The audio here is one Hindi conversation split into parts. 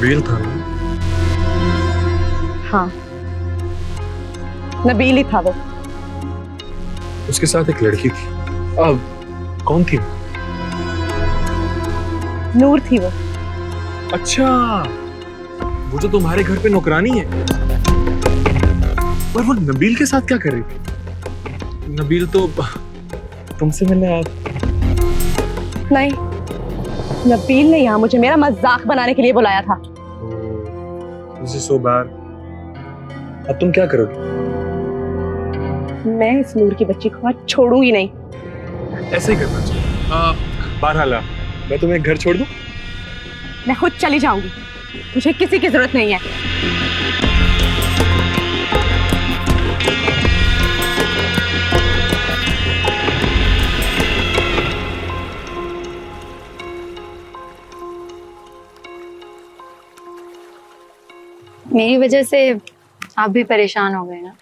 नबील था ना? हाँ, नबील ही था वो। उसके साथ एक लड़की थी। अब कौन थी वो? नूर थी वो। अच्छा, वो जो तुम्हारे घर पे नौकरानी है। पर वो नबील के साथ क्या कर रही थी? नबील तो तुमसे मिलने आया था। नहीं, नबील ने यहाँ मुझे मेरा मजाक बनाने के लिए बुलाया था। This is so bad. अब तुम क्या करोगे? मैं इस नूर की बच्ची को आज छोड़ूंगी नहीं। ऐसे ही करना चाहिए। बहरहाल मैं तुम्हें एक घर छोड़ दूं? मैं खुद चली जाऊंगी, मुझे किसी की जरूरत नहीं है। मेरी वजह से आप भी परेशान हो गए ना?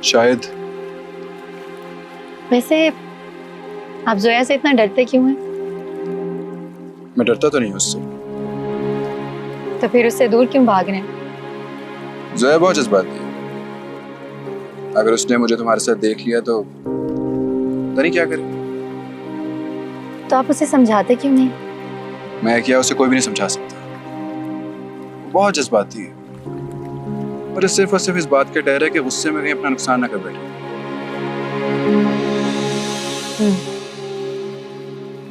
शायद। वैसे आप जोया से इतना डरते क्यों हैं? मैं डरता तो नहीं हूँ उससे। तो फिर उससे दूर क्यों भाग रहे हैं? जोया बहुत जज्बाती है। अगर उसने मुझे तुम्हारे साथ देख लिया तो पता नहीं क्या करे। तो आप उसे समझाते क्यों नहीं? मैं क्या उसे कोई भी नहीं समझा सकता। वो बहुत जज्बाती है और सिर्फ और सिर्फ इस बात का डर है कि गुस्से में कहीं अपना नुकसान ना कर बैठे।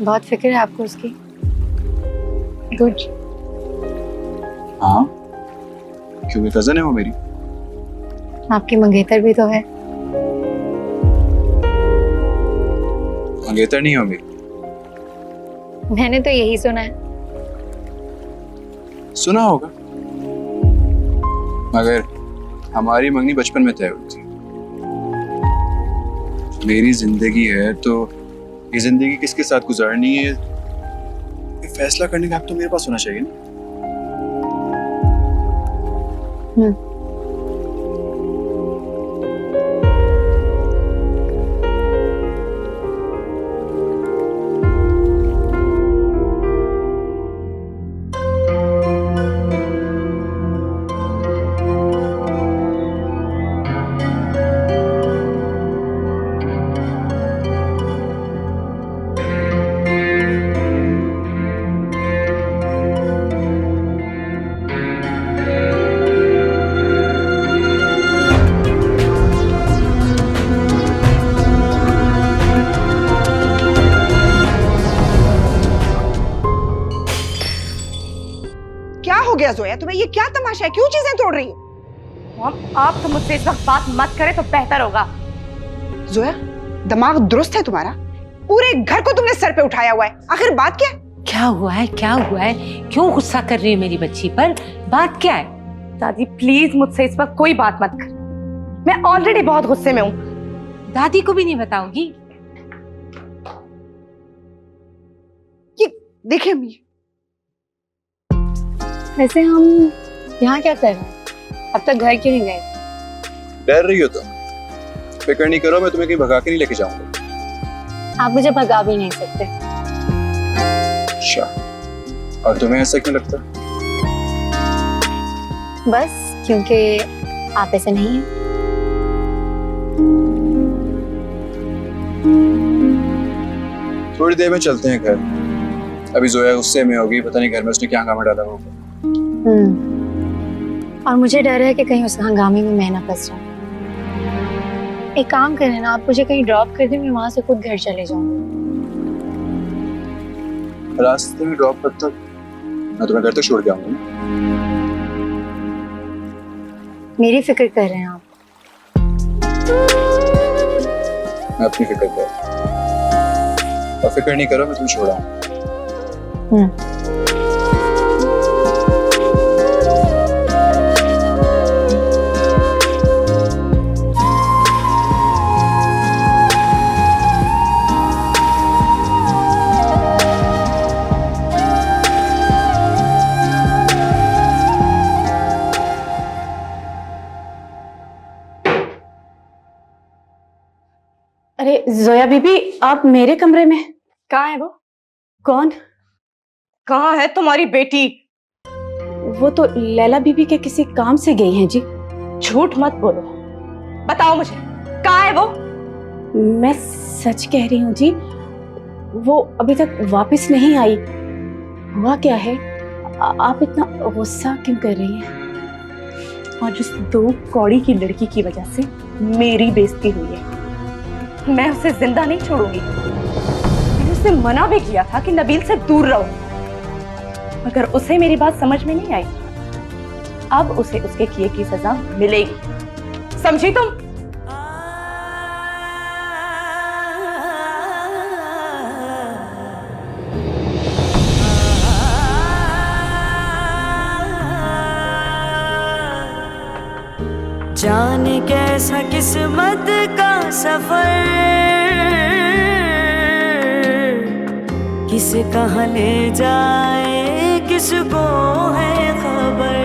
बहुत फिक्र है आपको उसकी। गुड। हाँ, क्योंकि कजन है वो मेरी। आपकी मंगेतर भी तो है। मंगेतर नहीं हो मेरी। मैंने तो यही सुना है। सुना होगा, मगर हमारी मंगनी बचपन में तय हुई थी। मेरी जिंदगी है तो ये जिंदगी किसके साथ गुजारनी है ये फैसला करने का हक तो मेरे पास होना चाहिए ना। क्या हो गया जोया तुम्हें? ये क्या तमाशा है? क्यों चीजें तोड़ रही हो? मॉम, आप तो मुझसे इस वक्त बात मत करें तो बेहतर होगा। जोया, दिमाग दुरुस्त है तुम्हारा? पूरे घर को तुमने सर पे उठाया हुआ है। आखिर बात क्या है? क्या हुआ है? क्या हुआ है? क्यों गुस्सा कर रही है मेरी बच्ची पर? बात क्या है? दादी प्लीज मुझसे इस वक्त कोई बात मत कर, मैं ऑलरेडी बहुत गुस्से में हूँ। दादी को भी नहीं बताओगी? ये देखिए अम्मी, वैसे हम यहाँ क्या कर रहे हैं? अब तक घर क्यों नहीं गए? डर रही हो तुम? फिक्र नहीं करो, मैं तुम्हें कहीं भगा के नहीं लेके जाऊंगा। आप मुझे भगा भी नहीं सकते। अच्छा, और तुम्हें ऐसा क्यों लगता? बस क्योंकि आप ऐसे नहीं हैं। थोड़ी देर में चलते हैं घर। अभी जोया गुस्से में होगी, पता नहीं घर में उसने क्या हंगामा डाला होगा। और मुझे डर है कि कहीं उस हंगामे में मैं ना फंस जाऊं। एक काम करें ना, आप मुझे कहीं ड्रॉप कर दें, मैं वहां से खुद घर चले जाऊं। रास्ते में ड्रॉप कब तक? मैं तुम्हें घर तक छोड़ के आऊंगा। मेरी फिक्र कर रहे हैं आप। मैं अपनी फिक्र कर, और फिक्र नहीं करो, मैं तुम्हें छोड़ आऊंगा। अरे जोया बीबी, आप मेरे कमरे में? कहाँ है वो? कौन? कहाँ है तुम्हारी बेटी? वो तो लैला बीबी के किसी काम से गई हैं जी। झूठ मत बोलो, बताओ मुझे कहाँ है वो? मैं सच कह रही हूँ जी, वो अभी तक वापस नहीं आई। हुआ क्या है, आप इतना गुस्सा क्यों कर रही हैं? और जिस 2 कौड़ी की लड़की की वजह से मेरी बेइज्जती हुई है, मैं उसे जिंदा नहीं छोड़ूंगी। मैंने उसे मना भी किया था कि नबील से दूर रहो, मगर उसे मेरी बात समझ में नहीं आई। अब उसे उसके किए की सजा मिलेगी, समझी तुम? जाने कैसा किस्मत का सफर, किसे कहाँ ले जाए किसको है खबर।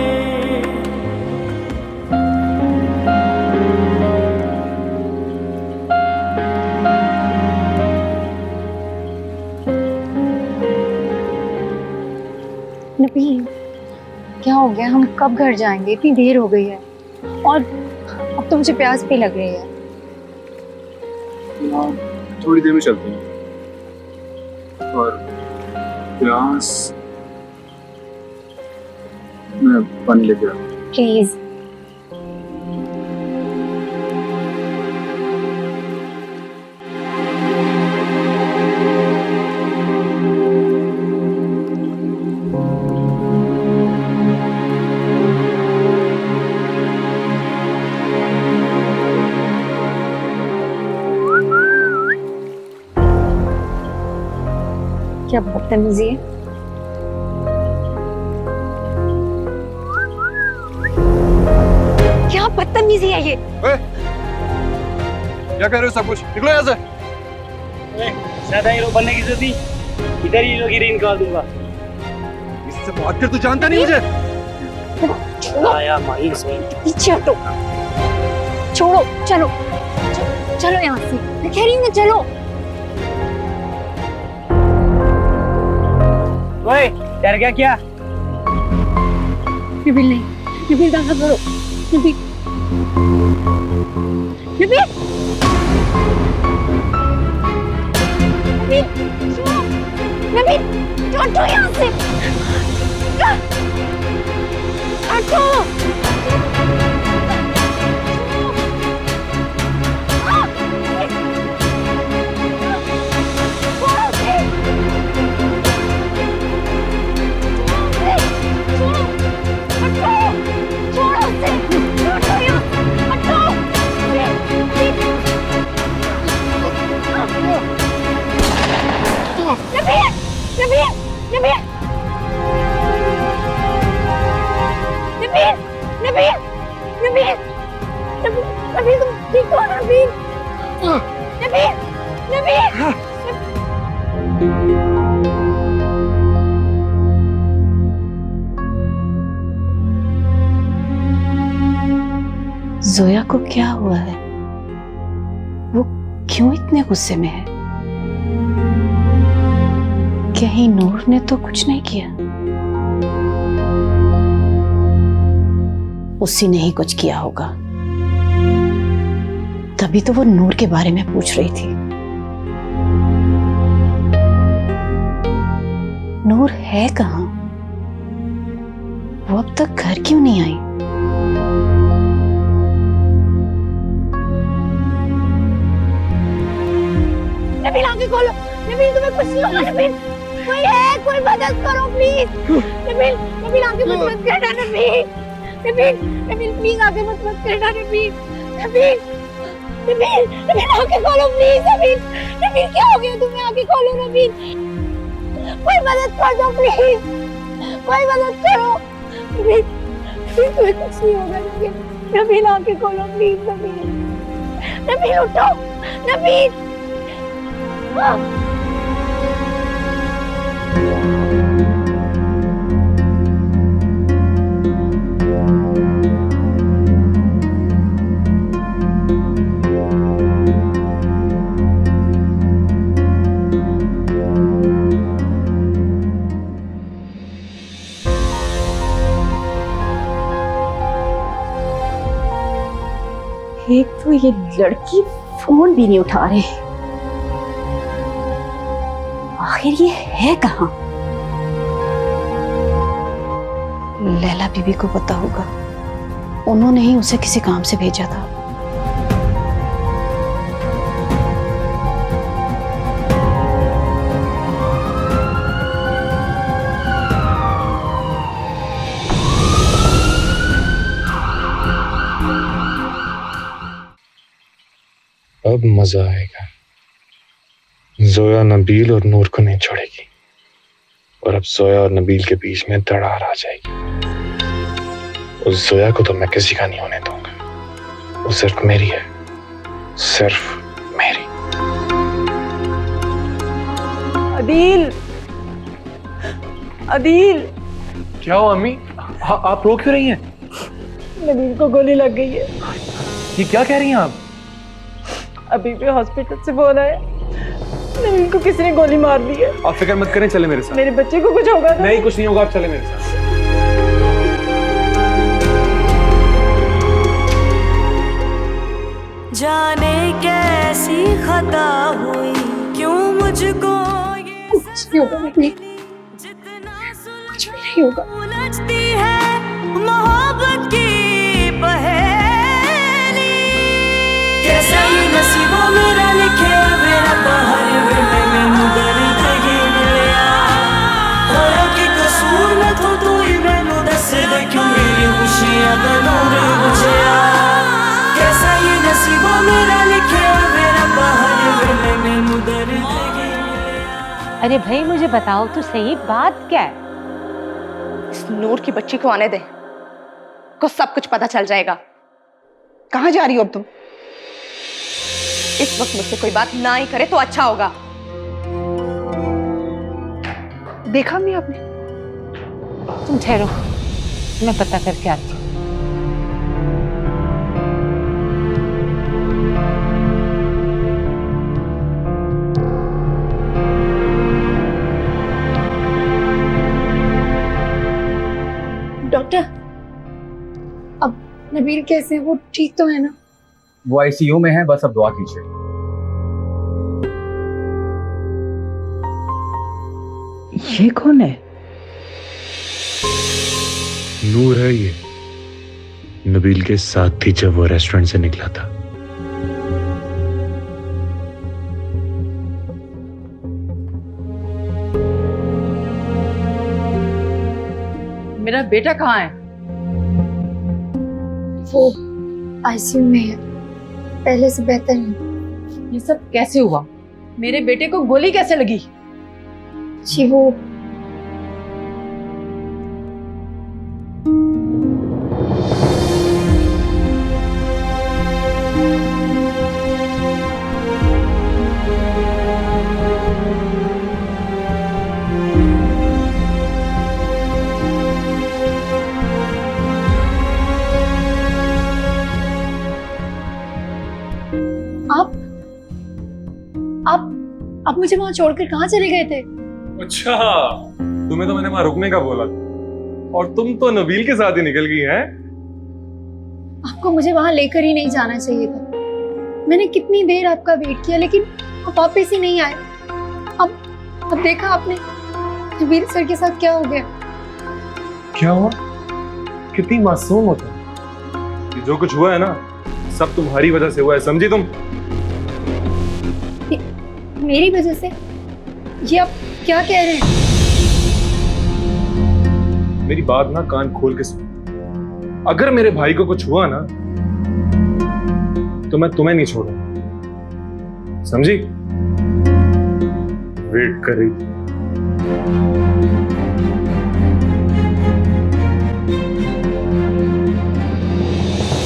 नबील, क्या हो गया? हम कब घर जाएंगे? इतनी देर हो गई है और अब तो मुझे प्यास भी लग रही है। थोड़ी देर में चलते हैं। और प्यास, मैं पानी लेके आता हूँ। प्लीज। क्या बदतमीजी है। क्या बदतमीजी है ये? क्या कह रहे हो? सब कुछ निकलो यहाँ से। ज्यादा हीरो बनने की जरूरत नहीं, इधर ही हीरोगिरी निकाल दूंगा। इससे बात कर, तू जानता नहीं मुझे। आया माही सही। पीछे हटो, छोड़ो, चलो चलो यहाँ से, मैं कह रही हूँ ना चलो। ओए, डर गया क्या? नबील नहीं, नबील दाखिल करो, नबील, नबील, नबील, नबील, हटो यहाँ से, हटो। जोया को क्या हुआ है? वो क्यों इतने गुस्से में है? कहीं नूर ने तो कुछ नहीं किया? उसी ने ही कुछ किया होगा, तभी तो वो नूर के बारे में पूछ रही थी। नूर है कहाँ? वो अब तक घर क्यों नहीं आई? नबील आंखें खोलो, नबील तुम्हें कुछ नहीं होगा। नबील, कोई है, कोई मदद करो प्लीज। नबील, नबील आंखें मत करना। नबील, नबील, नबील प्लीज आंखें मत करना। नबील, नबील, नबील, नबील आंखें खोलो प्लीज। नबील, नबील क्या हो गया तुम्हें? आंखें खोलो नबील, कोई मदद कर दो प्लीज, कोई मदद करो। नबील, तुम्हें कुछ नहीं होगा। नबील, नबील आंखें खोलो प्लीज। नबील, नबील उठो, नबील। एक तो ये लड़की फोन भी नहीं उठा रही, आखिर ये है कहाँ? लैला बीबी को पता होगा, उन्होंने ही उसे किसी काम से भेजा था। अब मजा आएगा। जोया नबील और नूर को नहीं छोड़ेगी और अब जोया और नबील के बीच में दरार आ जाएगी। उस जोया को तो मैं किसी का नहीं होने दूंगा। वो सिर्फ मेरी है, सिर्फ मेरी। अदील, अदील, क्या हुआ अम्मी? आप रो क्यों रही हैं? नबील को गोली लग गई है। ये क्या कह रही हैं आप? अभी भी हॉस्पिटल से फोन आया, नबील को किसी ने गोली मार दी है। आप फिक्र मत करें, चले मेरे साथ। मेरे बच्चे को कुछ होगा तो? नहीं, कुछ नहीं होगा, आप चले मेरे साथ। जाने कैसी खता हुई, क्यों मुझको ये कुछ नहीं होगा नबील, जितना कुछ भी नहीं होगा। उलझती है मोहब्बत की पहेली। कैसा ये नसीबों मेरा लिखे मेरा बाहर वे मैनू दर्द ही मिलिया। होया कि कसूर मैं तो तू ही मैनू दस दे, क्यों मेरी खुशियां दा नूर बुझिया। कैसा ये नसीबों मेरा लिखे मेरा बाहर वे मैनू दर्द ही मिलिया। अरे भाई मुझे बताओ तो सही, बात क्या है? इस नूर की बच्ची को आने दे, को सब कुछ पता चल जाएगा। कहाँ जा रही हो अब तुम? इस वक्त मुझसे कोई बात ना ही करे तो अच्छा होगा। देखा नहीं आपने? तुम ठहरो, मैं पता करके आती हूँ। डॉक्टर, अब नबील कैसे है? वो ठीक तो है ना? वो आईसीयू में है, बस अब दुआ कीजिए। ये कौन है? नूर है ये, नबील के साथ थी जब वो रेस्टोरेंट से निकला था। मेरा बेटा कहाँ है? वो आईसीयू में है, पहले से बेहतर है। ये सब कैसे हुआ? मेरे बेटे को गोली कैसे लगी? जी वो आप मुझे वहां छोड़कर कहाँ चले गए थे? अच्छा, तुम्हें तो मैंने वहां रुकने का बोला था और तुम तो नबील के साथ ही निकल गई हैं। आपको मुझे वहां लेकर ही नहीं जाना चाहिए था। मैंने कितनी देर आपका वेट किया, लेकिन आप वापस ही नहीं आए। अब देखा आपने नबील सर के साथ क्या हो गया? क्या हुआ? कितनी मासूम हो तुम। ये जो कुछ हुआ है ना, सब तुम्हारी वजह से हुआ है, समझी तुम? मेरी वजह से? ये आप क्या कह रहे हैं? मेरी बात ना कान खोल के सुन। अगर मेरे भाई को कुछ हुआ ना, तो मैं तुम्हें नहीं छोड़ूंगा, समझी? वेट कर रही थी।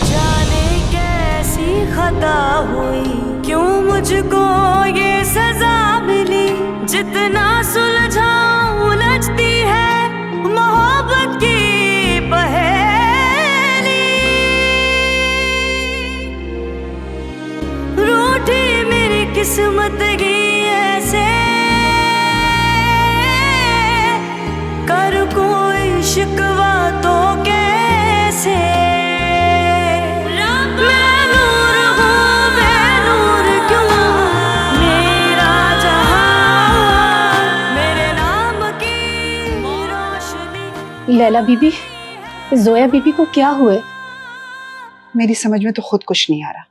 जाने कैसी खता हुई, क्यों मुझको ये सजा मिली। जितना सुलझाऊं उलझती है मोहब्बत की पहेली। रूठी मेरी किस्मत की ऐसे, कर कोई शिकवा तो कैसे। मैं नूर लैला बीबी, जोया बीबी को क्या हुआ है? मेरी समझ में तो खुद कुछ नहीं आ रहा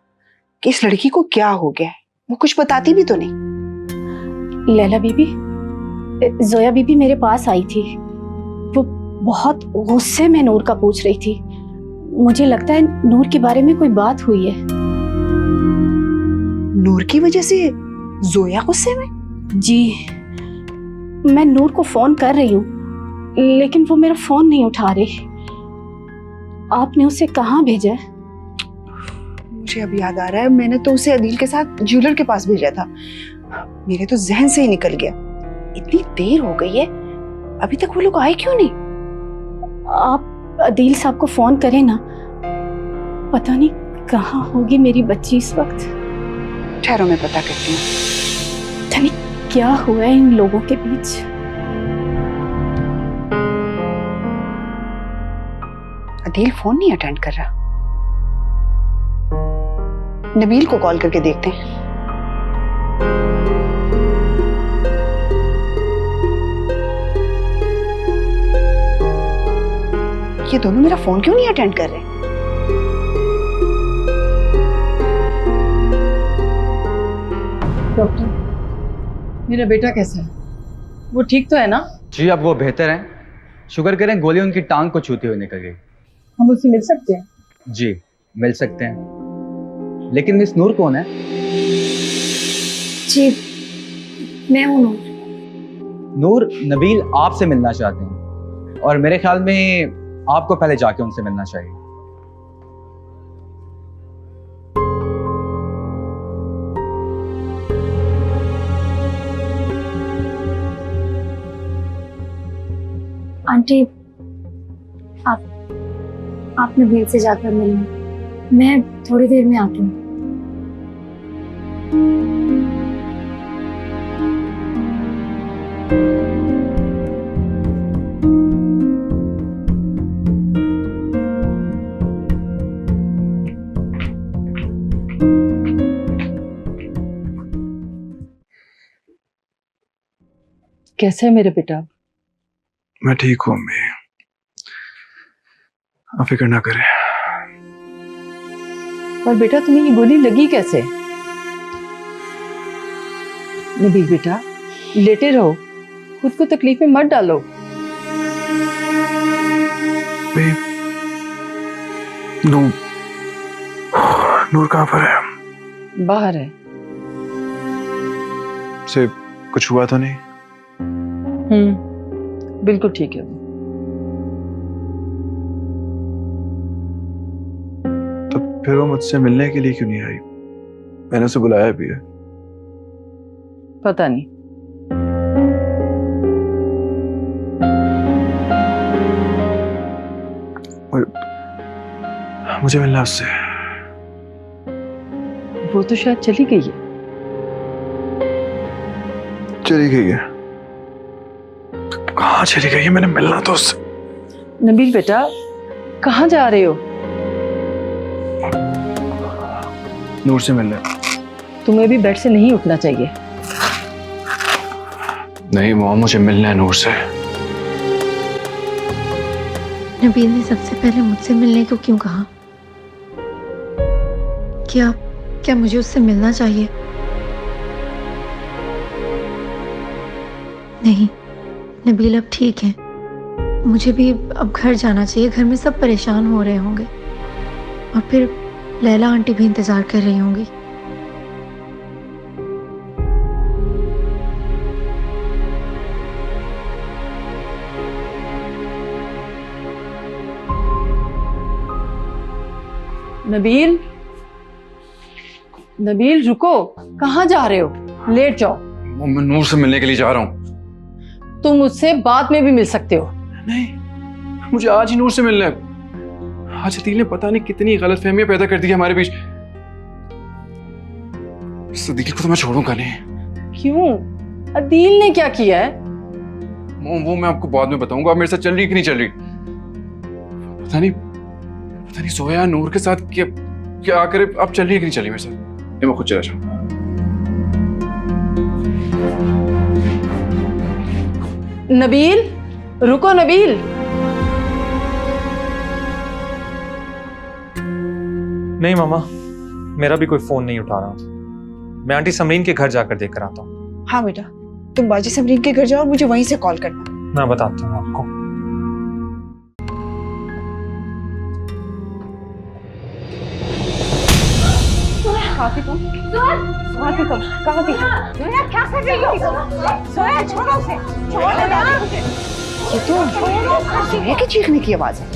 कि इस लड़की को क्या हो गया है। वो कुछ बताती भी तो नहीं। लैला बीबी, जोया बीबी मेरे पास आई थी। वो बहुत गुस्से में नूर का पूछ रही थी। मुझे लगता है नूर के बारे में कोई बात हुई है। नूर की वजह से जोया गुस्से में? जी, मैं नूर को फोन कर रही हूँ लेकिन वो मेरा फोन नहीं उठा रही। आपने उसे कहाँ भेजा है? मुझे अब याद आ रहा है, मैंने तो उसे अदील के साथ ज्वेलर के पास भेजा था। मेरे तो जहन से ही निकल गया। इतनी देर हो गई है, अभी तक वो लोग आए क्यों नहीं? आप अदील साहब को फोन करें ना। पता नहीं कहाँ होगी मेरी बच्ची इस वक्त। ठहरो, मैं पता करती हूँ। पता नहीं क्या हुआ है इन लोगों के बीच। अदील फोन नहीं अटेंड कर रहा। नबील को कॉल करके देखते हैं। ये दोनों मेरा फोन क्यों नहीं अटेंड कर रहे? डॉक्टर, मेरा बेटा कैसा है? वो ठीक तो है ना? जी अब वो बेहतर हैं। शुक्र करें गोली उनकी टांग को छूती हुई निकल गई। हम उससे मिल सकते हैं? जी मिल सकते हैं, लेकिन मिस नूर कौन है? जी, मैं हूँ नूर। नूर, नबील आपसे मिलना चाहते हैं और मेरे ख्याल में आपको पहले जाके उनसे मिलना चाहिए। आंटी, आप नबील से जाकर मिलें। मैं थोड़ी देर में आती हूँ। कैसे है मेरे बेटा? मैं ठीक हूँ अम्मी, आप फिक्र ना करें। पर बेटा तुम्हें ये गोली लगी कैसे? नबील बेटा, लेटे रहो, खुद को तकलीफ में मत डालो। नूर कहाँ पर है? बाहर है। से कुछ हुआ तो नहीं? बिल्कुल ठीक है वो। तो फिर वो मुझसे मिलने के लिए क्यों नहीं आई? मैंने उसे बुलाया भी है। पता नहीं। मुझे मिलना उससे। वो तो शायद चली गई है। चली गई है? कहाँ चली गई है? मैंने मिलना तो उससे। नबील बेटा, कहाँ जा रहे हो? नूर से मिलने। तुम्हें भी बेड से नहीं उठना चाहिए। नहीं मॉम, मुझे मिलना है नूर से। नबील ने सबसे पहले मुझसे मिलने को क्यों कहा? क्या मुझे उससे मिलना चाहिए? नहीं, नबील अब ठीक है। मुझे भी अब घर जाना चाहिए। घर में सब परेशान हो रहे होंगे और फिर लैला आंटी भी इंतजार कर रही होंगी। नबील, नबील रुको, कहाँ जा रहे हो? लेट जाओ। मैं नूर से मिलने के लिए जा रहा हूँ। तुम मुझसे बाद में भी मिल सकते हो। नहीं, मुझे आज ही नूर से मिलना है। आज अदील ने पता नहीं कितनी गलतफहमियां पैदा कर दी है हमारे बीच। इस अदील को तो मैं छोड़ूंगा नहीं। क्यों? अदील ने क्या किया है? वो मैं आपको बाद में बताऊंगा। आप मेरे साथ चल रही कि नहीं चल रही? पता नहीं सोया नूर के साथ क्या करे। आप चल रही है कि नहीं चल रही मेरे साथ? मैं खुद चला जाऊँ। नबील, रुको नबील। नहीं मामा, मेरा भी कोई फोन नहीं उठा रहा। मैं आंटी समरीन के घर जाकर देख कर आता हूँ। हाँ बेटा, तुम बाजी समरीन के घर जाओ और मुझे वहीं से कॉल करना। मैं बताता हूँ आपको। कहाँ थी तुम? कहाँ थी तुम? कहाँ थी? जोया क्या कर रही हो? जोया छोड़ो उसे, छोड़ो ना मुझे। ये तो जोया की चीखने की आवाज है।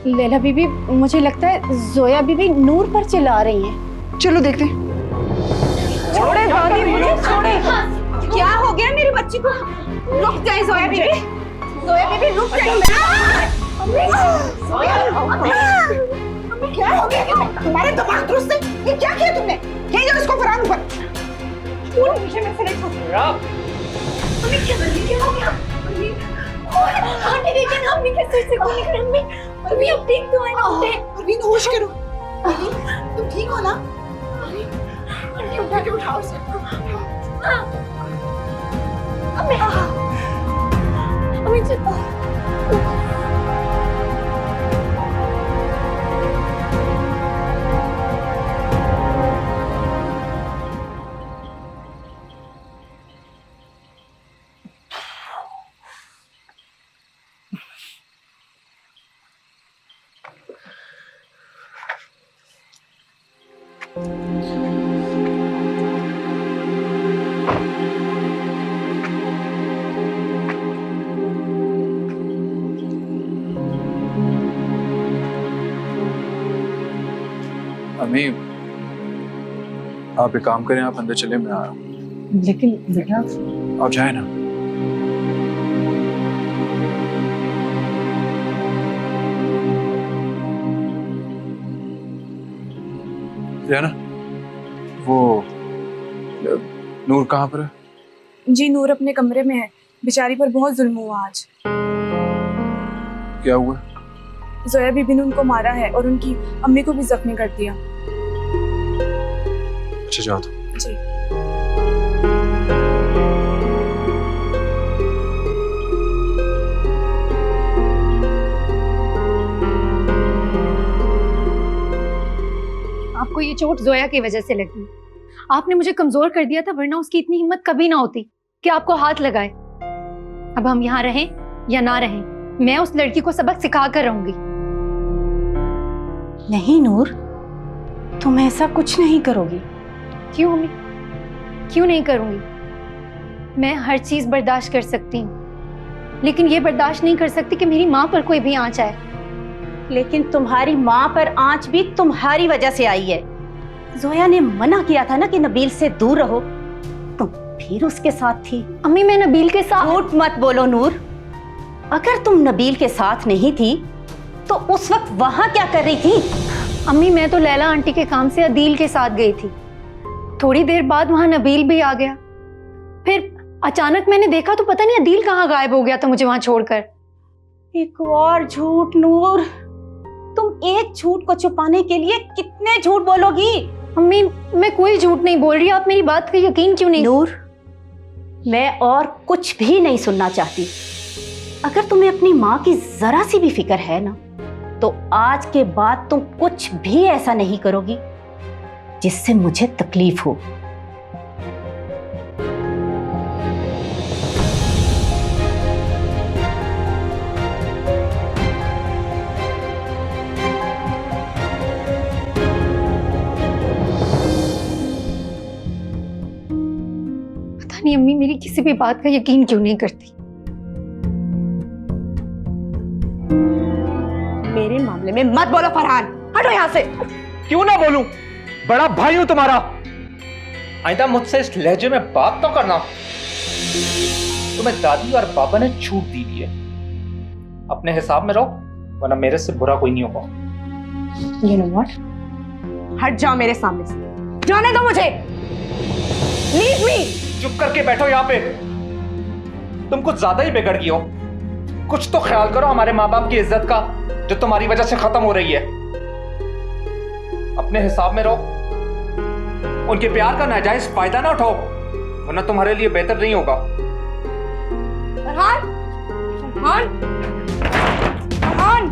लैला बीबी, मुझे लगता है जोया बीबी नूर पर चिल्ला रही हैं। चलो देखते हैं। छोड़े दादी मुझे, छोड़े। क्या हो गया मेरी बच्ची को? रुक जाए जोया बीबी, जोया बीबी रुक जाइए। क्या हो गया तुम्हारे दिमाग दुरुस्त है? ये क्या किया तुमने? यही जाओ इसको फरान ऊपर। पूरे विषय में से नहीं छोड़। अम्मी क्या हो गया? आंटी देखिए ना, अम्मी कैसे ऐसे को निकल अम्मी। अम्मी अब ठीक तो है ना? परवीन होश करो। तुम ठीक हो ना? आंटी उठा के उठाओ उसे। अम्मी अम्मी, आप एक काम करें, आप अंदर चले, मैं आ रहा हूँ। लेकिन बेटा, आप जाए ना। ना वो नूर कहाँ पर है? जी नूर अपने कमरे में है। बेचारी पर बहुत जुल्म हुआ आज। क्या हुआ? जोया बीबी ने उनको मारा है और उनकी अम्मी को भी जख्मी कर दिया। अच्छा जाओ तो। जी। आपको ये चोट जोया की वजह से लगी। आपने मुझे कमजोर कर दिया था, वरना उसकी इतनी हिम्मत कभी ना होती कि आपको हाथ लगाए। अब हम यहाँ रहें या ना रहें, मैं उस लड़की को सबक सिखा कर रहूंगी। नहीं नूर, तुम ऐसा कुछ नहीं करोगी। क्यों अम्मी? क्यों नहीं करूंगी? मैं हर चीज बर्दाश्त कर सकती हूँ, लेकिन ये बर्दाश्त नहीं कर सकती कि मेरी माँ पर कोई भी आंच आए। लेकिन तुम्हारी माँ पर आंच भी तुम्हारी वजह से आई है। जोया ने मना किया था ना कि नबील से दूर रहो, तुम फिर उसके साथ थी। अम्मी मैं नबील के साथ। झूठ मत बोलो नूर। अगर तुम नबील के साथ नहीं थी तो उस वक्त वहां क्या कर रही थी? अम्मी मैं तो लैला आंटी के काम से अदील के साथ गई थी। थोड़ी देर बाद वहां नबील भी आ गया। फिर अचानक मैंने देखा तो पता नहीं अदील कहाँ गायब हो गया था मुझे वहां छोड़कर। एक और झूठ नूर, तुम एक झूठ को छुपाने के लिए कितने झूठ बोलोगी? अम्मी मैं कोई झूठ नहीं बोल रही, आप मेरी बात का यकीन क्यों नहीं? नूर, मैं और कुछ भी नहीं सुनना चाहती। अगर तुम्हें अपनी माँ की जरा सी भी फिक्र है ना, तो आज के बाद तुम कुछ भी ऐसा नहीं करोगी जिससे मुझे तकलीफ हो। पता नहीं अम्मी मेरी किसी भी बात का यकीन क्यों नहीं करती। मेरे मामले में मत बोलो फरहान, हटो यहाँ से। क्यों ना बोलूं? बड़ा भाई हूं तुम्हारा। आइंदा मुझसे इस लहजे में बात तो करना। तुम्हें दादी और पापा ने छूट दी है, अपने हिसाब में रहो, वरना मेरे से बुरा कोई नहीं होगा। You know what? हट जाओ मेरे सामने से, जाने दो मुझे। Leave me! चुप करके बैठो यहाँ पे। तुम कुछ ज्यादा ही बिगड़ गई हो। कुछ तो ख्याल करो हमारे माँ बाप की इज्जत का, जो तुम्हारी वजह से खत्म हो रही है। अपने हिसाब में रहो, उनके प्यार का नाजायज फायदा ना उठाओ, वरना तुम्हारे लिए बेहतर नहीं होगा। फरहान, फरहान, फरहान।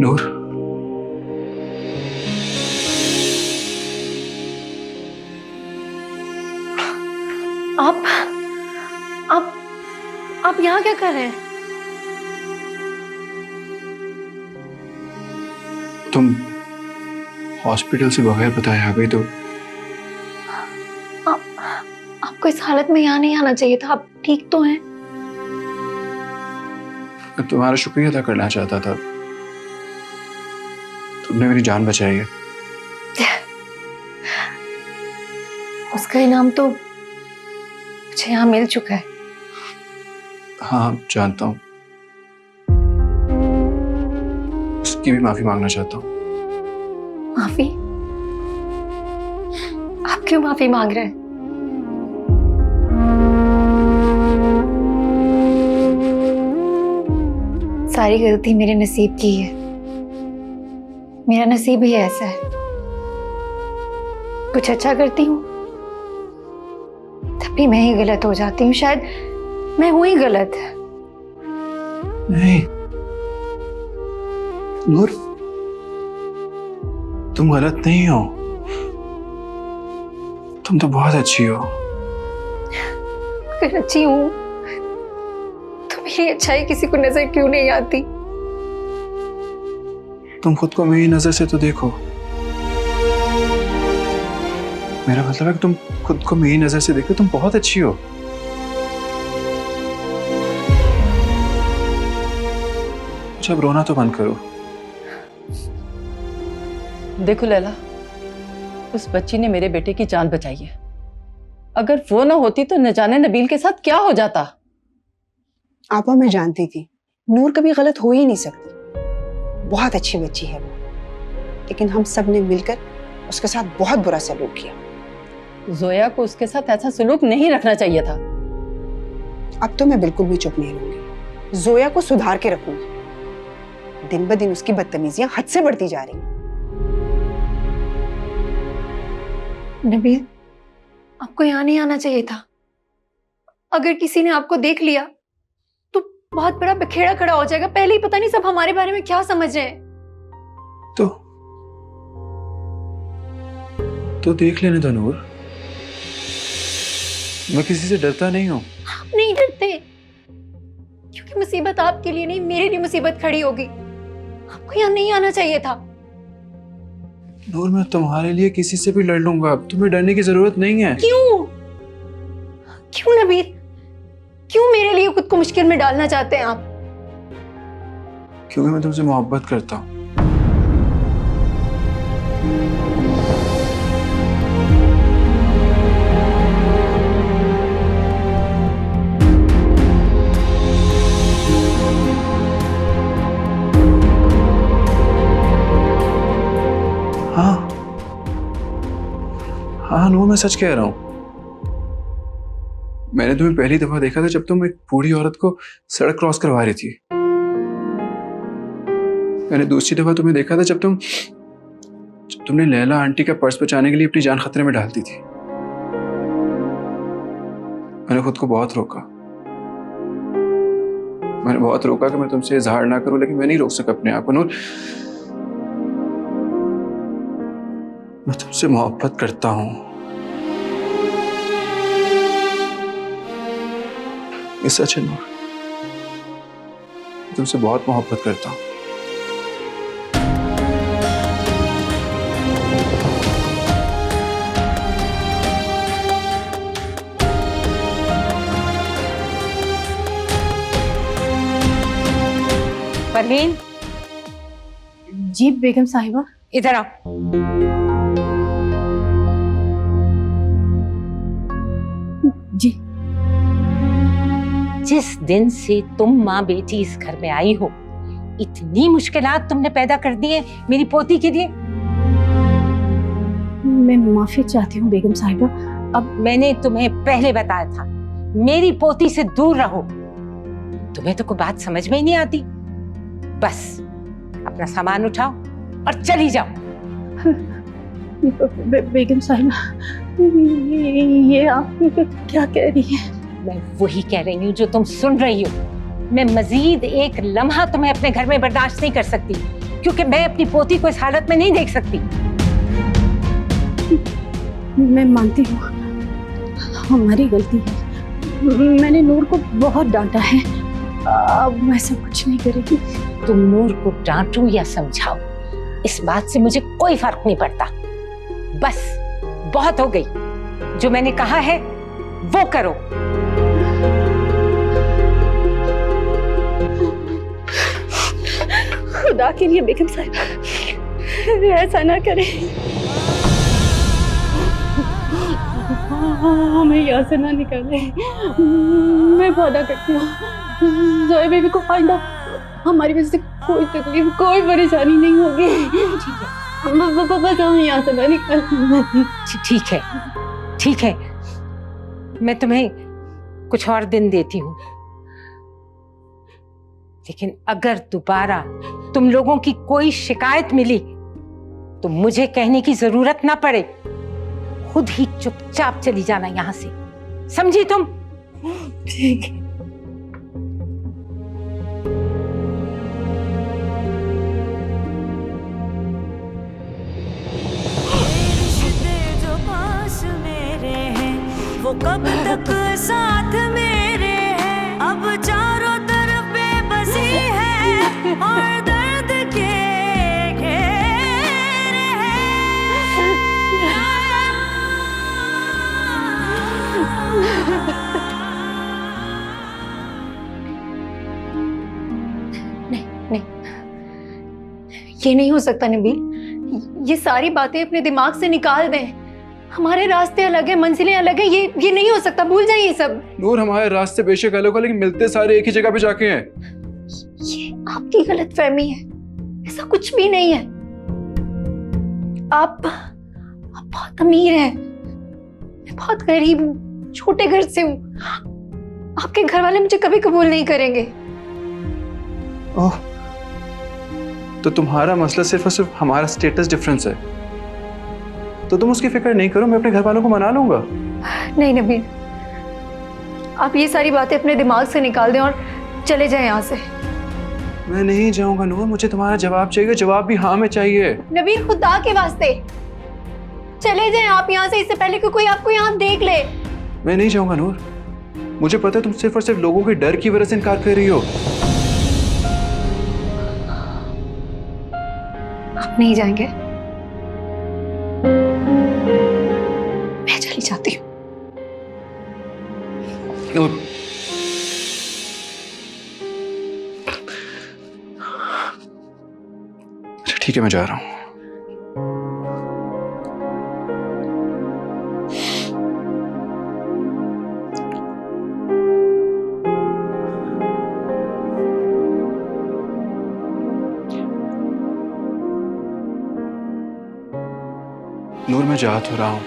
नूर, आप यहाँ क्या कर रहे हैं? तुम हॉस्पिटल से बगैर बताए आ गई तो आपको इस हालत में यहाँ नहीं आना चाहिए था। आप ठीक तो हैं? मैं तुम्हारा शुक्रिया अदा करना चाहता था, तुमने मेरी जान बचाई है। उसका इनाम तो मुझे यहाँ मिल चुका है। हाँ जानता हूँ, उसकी भी माफी मांगना चाहता हूँ। माफी? आप क्यों माफी मांग रहे हैं? सारी गलती मेरे नसीब की है। मेरा नसीब ही ऐसा है, कुछ अच्छा करती हूँ तभी मैं ही गलत हो जाती हूँ। शायद मैं हूं ही गलत। नहीं नूर, तुम गलत नहीं हो, तुम तो बहुत अच्छी हो। अगर अच्छी हूं तो मेरी अच्छाई किसी को नजर क्यों नहीं आती? तुम खुद को मेरी नजर से तो देखो। मेरा मतलब है कि तुम खुद को मेरी नजर से देखो, तुम बहुत अच्छी हो। अब रोना तो बंद करो। देखो लैला, उस बच्ची ने मेरे बेटे की जान बचाई है। अगर वो ना होती तो न जाने नबील के साथ क्या हो जाता। आपा मैं जानती थी नूर कभी गलत हो ही नहीं सकती, बहुत अच्छी बच्ची है वो, लेकिन हम सब ने मिलकर उसके साथ बहुत बुरा सलूक किया। जोया को उसके साथ ऐसा सलूक नहीं रखना चाहिए था। अब तो मैं बिल्कुल भी चुप नहीं रहूंगी, जोया को सुधार के रखूंगी। दिन ब दिन उसकी बदतमीजियां हद से बढ़ती जा रही हैं। नबील, आपको यहाँ नहीं आना चाहिए था। अगर किसी ने आपको देख लिया तो बहुत बड़ा बखेड़ा खड़ा हो जाएगा। पहले ही पता नहीं सब हमारे बारे में क्या समझ रहे हैं। तो देख लेने दो नूर, मैं किसी से डरता नहीं हूँ। आप नहीं डरते क्योंकि मुसीबत आपके लिए नहीं, मेरे लिए मुसीबत खड़ी होगी। आपको यहाँ नहीं आना चाहिए था। नूर, मैं तुम्हारे लिए किसी से भी लड़ लूंगा, तुम्हें डरने की जरूरत नहीं है। क्यों? क्यों नबील? क्यों मेरे लिए खुद को मुश्किल में डालना चाहते हैं आप? क्योंकि मैं तुमसे मोहब्बत करता हूँ। हाँ नूर, मैं सच कह रहा हूं। मैंने तुम्हें पहली दफा देखा था जब तुम एक बूढ़ी औरत को सड़क क्रॉस करवा रही थी। मैंने दूसरी दफा तुम्हें देखा था जब तुमने लैला आंटी का पर्स बचाने के लिए अपनी जान खतरे में डालती थी। मैंने खुद को बहुत रोका, मैंने बहुत रोका कि मैं तुमसे इजहार ना करूं, लेकिन मैं नहीं रोक सका अपने आप को। नूर, मैं तुमसे मोहब्बत करता हूं। ये सच है नूर, मैं तुमसे बहुत मोहब्बत करता हूं। परवीन, जी बेगम साहिबा। इधर आओ। जी। जिस दिन से तुम माँ बेटी इस घर में आई हो, इतनी मुश्किलात तुमने पैदा कर दी है मेरी पोती के लिए। मैं माफी चाहती हूँ बेगम साहिबा। अब मैंने तुम्हें पहले बताया था, मेरी पोती से दूर रहो। तुम्हें तो कोई बात समझ में ही नहीं आती। बस अपना सामान उठाओ और चली जाओ। बेगम साहिबा, ये आप क्या कह रही हैं? मैं वही कह रही हूँ जो तुम सुन रही हो। मैं मजीद एक लम्हा तुम्हें अपने घर में बर्दाश्त नहीं कर सकती। क्योंकि मैं अपनी पोती को इस हालत में नहीं देख सकती। मैं मानती हूँ हमारी गलती है, मैंने नूर को बहुत डांटा है, अब मैं सब कुछ नहीं करेगी। तुम नूर को डांटो या समझाओ, इस बात से मुझे कोई फर्क नहीं पड़ता। बस बहुत हो गई, जो मैंने कहा है वो करो। खुदा के लिए बेगम साहिबा ऐसा ना करें, हमें यहाँ से ना निकाले। मैं वादा करती हूँ जोया बेबी को आइंदा हमारी वजह से कोई तकलीफ कोई परेशानी नहीं होगी। बस हम यहाँ से ना निकाले। ठीक है, मैं तुम्हें कुछ और दिन देती हूँ, लेकिन अगर दोबारा तुम लोगों की कोई शिकायत मिली तो मुझे कहने की जरूरत ना पड़े, खुद ही चुपचाप चली जाना यहां से, समझी तुम? ठीक है। जो पास मेरे हैं वो कब तक साथ मेरे हैं, अब चारों तरफ बेबसी है और दर्द के घेरे नहीं, ये नहीं हो सकता नबील, ये सारी बातें अपने दिमाग से निकाल दें। हमारे रास्ते अलग है, मंजिलें अलग है, ये नहीं हो सकता, भूल जाइए ये सब। नूर, हमारे रास्ते बेशक अलग हो, लेकिन मिलते सारे एक ही जगह पे जाके हैं। ये आपकी गलतफहमी है, ऐसा कुछ भी नहीं है। आप बहुत अमीर हैं, मैं बहुत गरीब हूँ, छोटे घर से हूँ। आपके घर वाले मुझे कभी कबूल नहीं करेंगे। ओह, तो तुम्हारा मसला सिर्फ और सिर्फ हमारा स्टेटस डिफरेंस है, तो तुम उसकी फिक्र नहीं करो, मैं अपने घर वालों को मना लूंगा। नहीं नबील, आप ये सारी बातें अपने दिमाग से निकाल दें और चले जाएं यहाँ से। मैं नहीं जाऊंगा नूर, मुझे तुम्हारा जवाब चाहिए, जवाब भी हाँ में चाहिए। नबील, खुदा के वास्ते चले जाएं आप यहाँ से, इससे पहले कि कोई आपको यहाँ देख ले। मैं नहीं जाऊंगा नूर, मुझे पता है तुम सिर्फ और सिर्फ लोगों के डर की वजह से इनकार कर रही हो। आप नहीं जाएंगे? मैं चली जाती हूँ। नूर, अच्छा ठीक है, मैं जा रहा हूँ। नूर, मैं जा तो रहा हूं,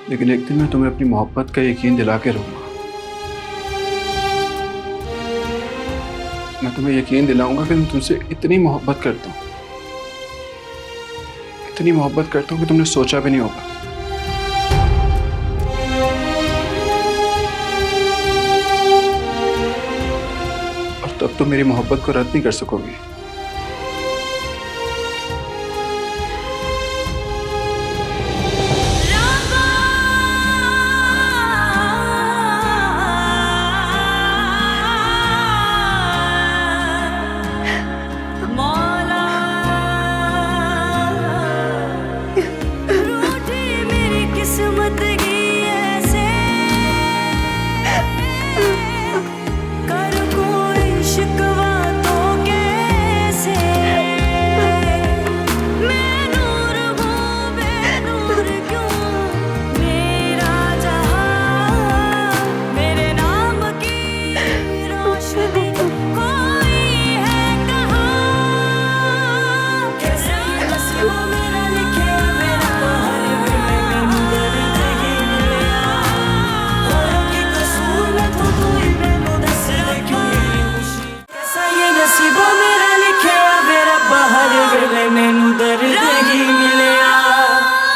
लेकिन एक दिन मैं तुम्हें अपनी मोहब्बत का यकीन दिला के रहूंगा। मैं तुम्हें यकीन दिलाऊंगा कि मैं तुमसे इतनी मोहब्बत करता हूं, इतनी मोहब्बत करता हूं कि तुमने सोचा भी नहीं होगा। और तब तुम मेरी मोहब्बत को रद्द नहीं कर सकोगी।